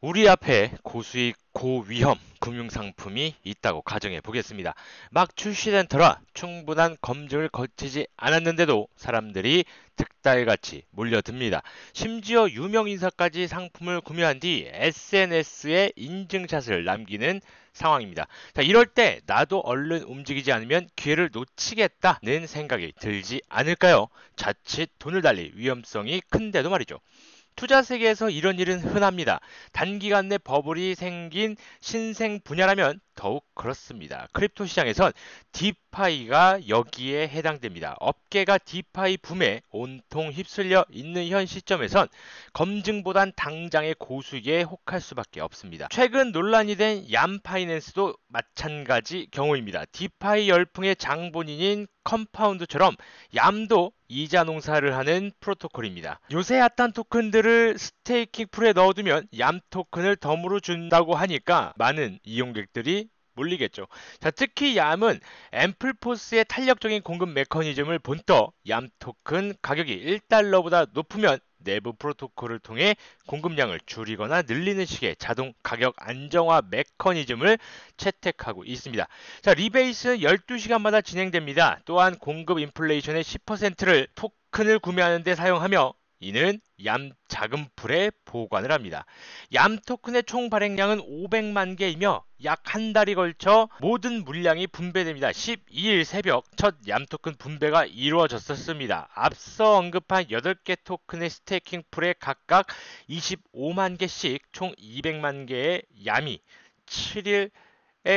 우리 앞에 고수익, 고위험 금융상품이 있다고 가정해 보겠습니다. 막 출시된 터라 충분한 검증을 거치지 않았는데도 사람들이 득달같이 몰려듭니다. 심지어 유명 인사까지 상품을 구매한 뒤 SNS에 인증샷을 남기는 상황입니다. 자, 이럴 때 나도 얼른 움직이지 않으면 기회를 놓치겠다는 생각이 들지 않을까요? 자칫 돈을 달릴 위험성이 큰데도 말이죠. 투자 세계에서 이런 일은 흔합니다. 단기간 내 버블이 생긴 신생 분야라면 더욱 그렇습니다. 크립토 시장에선 디파이가 여기에 해당됩니다. 업계가 디파이 붐에 온통 휩쓸려 있는 현 시점에선 검증보단 당장의 고수익에 혹할 수밖에 없습니다. 최근 논란이 된 얌파이낸스도 마찬가지 경우입니다. 디파이 열풍의 장본인인 컴파운드처럼 얌도 이자 농사를 하는 프로토콜입니다. 요새 핫한 토큰들을 스테이킹 풀에 넣어두면 얌 토큰을 덤으로 준다고 하니까 많은 이용객들이 몰리겠죠. 자, 특히 얌은 앰플포스의 탄력적인 공급 메커니즘을 본떠 얌 토큰 가격이 1달러보다 높으면 내부 프로토콜을 통해 공급량을 줄이거나 늘리는 식의 자동 가격 안정화 메커니즘을 채택하고 있습니다. 자, 리베이스는 12시간마다 진행됩니다. 또한 공급 인플레이션의 10%를 토큰을 구매하는 데 사용하며 이는 얌 자금 풀에 보관을 합니다. 얌 토큰의 총 발행량은 500만 개이며 약 한 달이 걸쳐 모든 물량이 분배됩니다. 12일 새벽 첫 얌 토큰 분배가 이루어졌었습니다. 앞서 언급한 8개 토큰의 스테이킹 풀에 각각 25만 개씩 총 200만 개의 얌이 7일에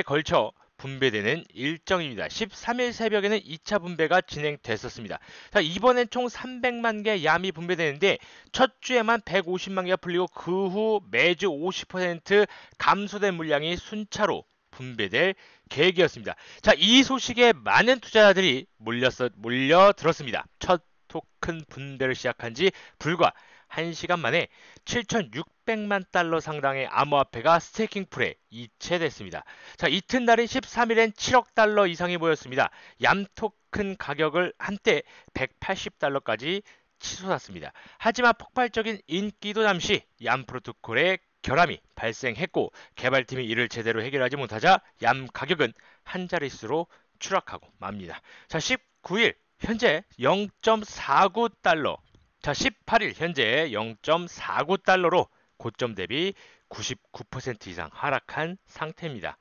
걸쳐 분배되는 일정입니다. 13일 새벽에는 2차 분배가 진행됐었습니다. 자, 이번엔 총 300만 개 얌이 분배되는데 첫 주에만 150만 개가 풀리고 그 후 매주 50% 감소된 물량이 순차로 분배될 계획이었습니다. 자, 이 소식에 많은 투자자들이 몰려들었습니다. 첫 토큰 분배를 시작한 지 불과 1시간 만에 7,600만 달러 상당의 암호화폐가 스테이킹 풀에 이체됐습니다. 자, 이튿날인 13일엔 7억 달러 이상이 모였습니다. 얌 토큰 가격을 한때 180달러까지 치솟았습니다. 하지만 폭발적인 인기도 잠시 얌 프로토콜의 결함이 발생했고 개발팀이 이를 제대로 해결하지 못하자 얌 가격은 한 자릿수로 추락하고 맙니다. 자, 19일 현재 0.49달러, 자, 18일 현재 0.49달러로 고점 대비 99% 이상 하락한 상태입니다.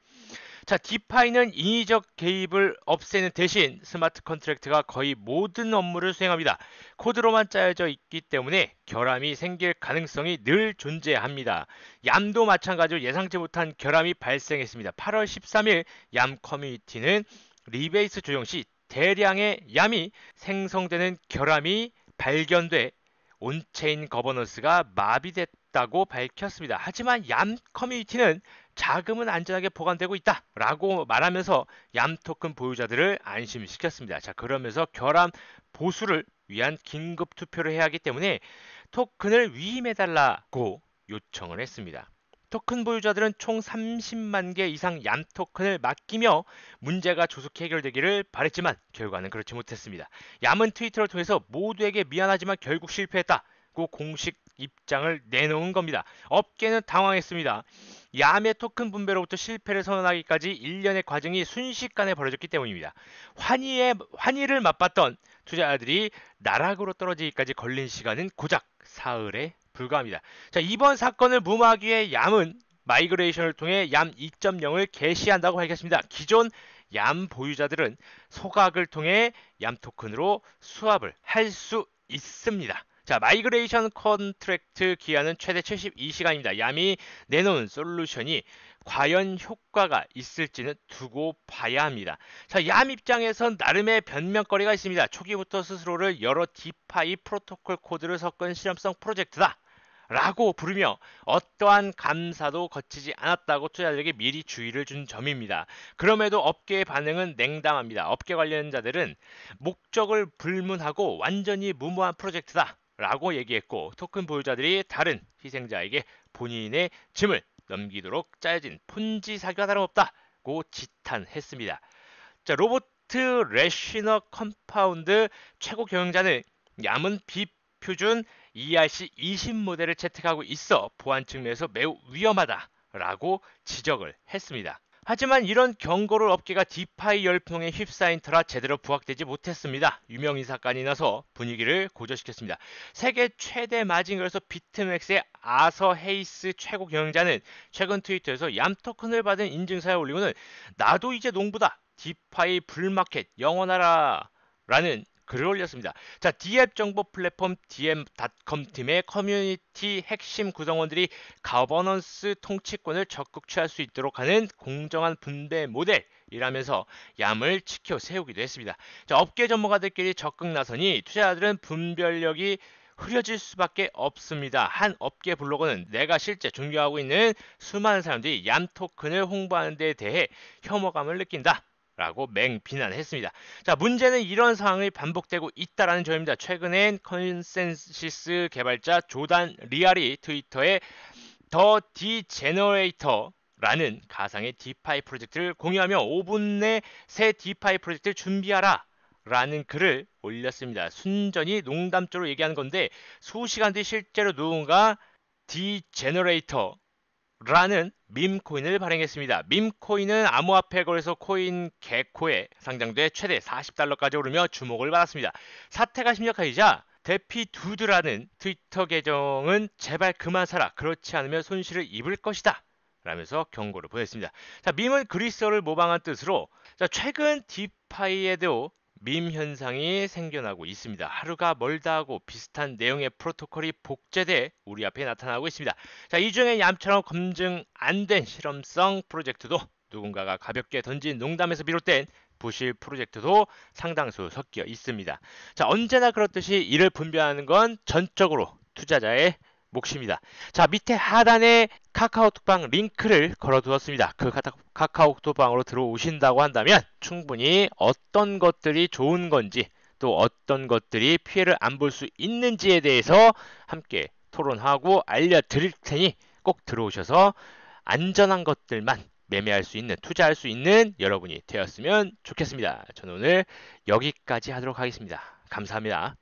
자, 디파이는 인위적 개입을 없애는 대신 스마트 컨트랙트가 거의 모든 업무를 수행합니다. 코드로만 짜여져 있기 때문에 결함이 생길 가능성이 늘 존재합니다. 얌도 마찬가지로 예상치 못한 결함이 발생했습니다. 8월 13일 얌 커뮤니티는 리베이스 조정 시 대량의 얌이 생성되는 결함이 발견돼 온체인 거버넌스가 마비됐다고 밝혔습니다. 하지만 얌 커뮤니티는 자금은 안전하게 보관되고 있다라고 말하면서 얌 토큰 보유자들을 안심시켰습니다. 자, 그러면서 결함 보수를 위한 긴급 투표를 해야 하기 때문에 토큰을 위임해달라고 요청을 했습니다. 토큰 보유자들은 총 30만 개 이상 얌 토큰을 맡기며 문제가 조속히 해결되기를 바랬지만 결과는 그렇지 못했습니다. 얌은 트위터를 통해서 모두에게 미안하지만 결국 실패했다고 공식 입장을 내놓은 겁니다. 업계는 당황했습니다. 얌의 토큰 분배로부터 실패를 선언하기까지 1년의 과정이 순식간에 벌어졌기 때문입니다. 환희를 맛봤던 투자자들이 나락으로 떨어지기까지 걸린 시간은 고작 사흘에 불과합니다. 자, 이번 사건을 무마하기 위해 얌은 마이그레이션을 통해 얌 2.0을 개시한다고 밝혔습니다. 기존 얌 보유자들은 소각을 통해 얌 토큰으로 수합을 할 수 있습니다. 자, 마이그레이션 컨트랙트 기한은 최대 72시간입니다. 얌이 내놓은 솔루션이 과연 효과가 있을지는 두고 봐야 합니다. 자, 얌 입장에선 나름의 변명거리가 있습니다. 초기부터 스스로를 여러 디파이 프로토콜 코드를 섞은 실험성 프로젝트다 라고 부르며 어떠한 감사도 거치지 않았다고 투자자들에게 미리 주의를 준 점입니다. 그럼에도 업계의 반응은 냉담합니다. 업계 관련자들은 목적을 불문하고 완전히 무모한 프로젝트다 라고 얘기했고 토큰 보유자들이 다른 희생자에게 본인의 짐을 넘기도록 짜여진 폰지 사기와 다름없다고 지탄했습니다. 자, 로버트 레시너 컴파운드 최고 경영자는 얌은 비표준 ERC20 모델을 채택하고 있어 보안 측면에서 매우 위험하다라고 지적을 했습니다. 하지만 이런 경고를 업계가 디파이 열풍에 휩싸인 터라 제대로 부각되지 못했습니다. 유명인 사건이 나서 분위기를 고조시켰습니다. 세계 최대 마징거에서 비트맥스의 아서 헤이스 최고 경영자는 최근 트위터에서 얌 토큰을 받은 인증사에 올리고는 나도 이제 농부다. 디파이 불마켓 영원하라 라는 글을 올렸습니다. 자, D앱 정보 플랫폼 DM.com 팀의 커뮤니티 핵심 구성원들이 가버넌스 통치권을 적극 취할 수 있도록 하는 공정한 분배 모델이라면서 얌을 지켜 세우기도 했습니다. 자, 업계 전문가들끼리 적극 나서니 투자자들은 분별력이 흐려질 수밖에 없습니다. 한 업계 블로거는 내가 실제 존경하고 있는 수많은 사람들이 얌 토큰을 홍보하는 데 대해 혐오감을 느낀다. 라고 맹비난했습니다. 자, 문제는 이런 상황이 반복되고 있다라는 점입니다. 최근엔 컨센시스 개발자 조단 리알이 트위터에 더 디제너레이터라는 가상의 디파이 프로젝트를 공유하며 5분 내 새 디파이 프로젝트를 준비하라 라는 글을 올렸습니다. 순전히 농담조로 얘기하는 건데 수시간 뒤 실제로 누군가 디제너레이터 라는 밈코인을 발행했습니다. 밈코인은 암호화폐 거래소 코인 개코에 상장돼 최대 40달러까지 오르며 주목을 받았습니다. 사태가 심각해지자 데피두드라는 트위터 계정은 제발 그만 사라. 그렇지 않으면 손실을 입을 것이다. 라면서 경고를 보냈습니다. 자, 밈은 그리스어를 모방한 뜻으로 최근 디파이에도 밈 현상이 생겨나고 있습니다. 하루가 멀다 하고 비슷한 내용의 프로토콜이 복제돼 우리 앞에 나타나고 있습니다. 자, 이 중에 얌처럼 검증 안 된 실험성 프로젝트도 누군가가 가볍게 던진 농담에서 비롯된 부실 프로젝트도 상당수 섞여 있습니다. 자, 언제나 그렇듯이 이를 분별하는 건 전적으로 투자자의 몫입니다. 자, 밑에 하단에 카카오톡방 링크를 걸어두었습니다. 그 카카오톡방으로 들어오신다고 한다면 충분히 어떤 것들이 좋은 건지 또 어떤 것들이 피해를 안 볼 수 있는지에 대해서 함께 토론하고 알려드릴 테니 꼭 들어오셔서 안전한 것들만 매매할 수 있는, 투자할 수 있는 여러분이 되었으면 좋겠습니다. 저는 오늘 여기까지 하도록 하겠습니다. 감사합니다.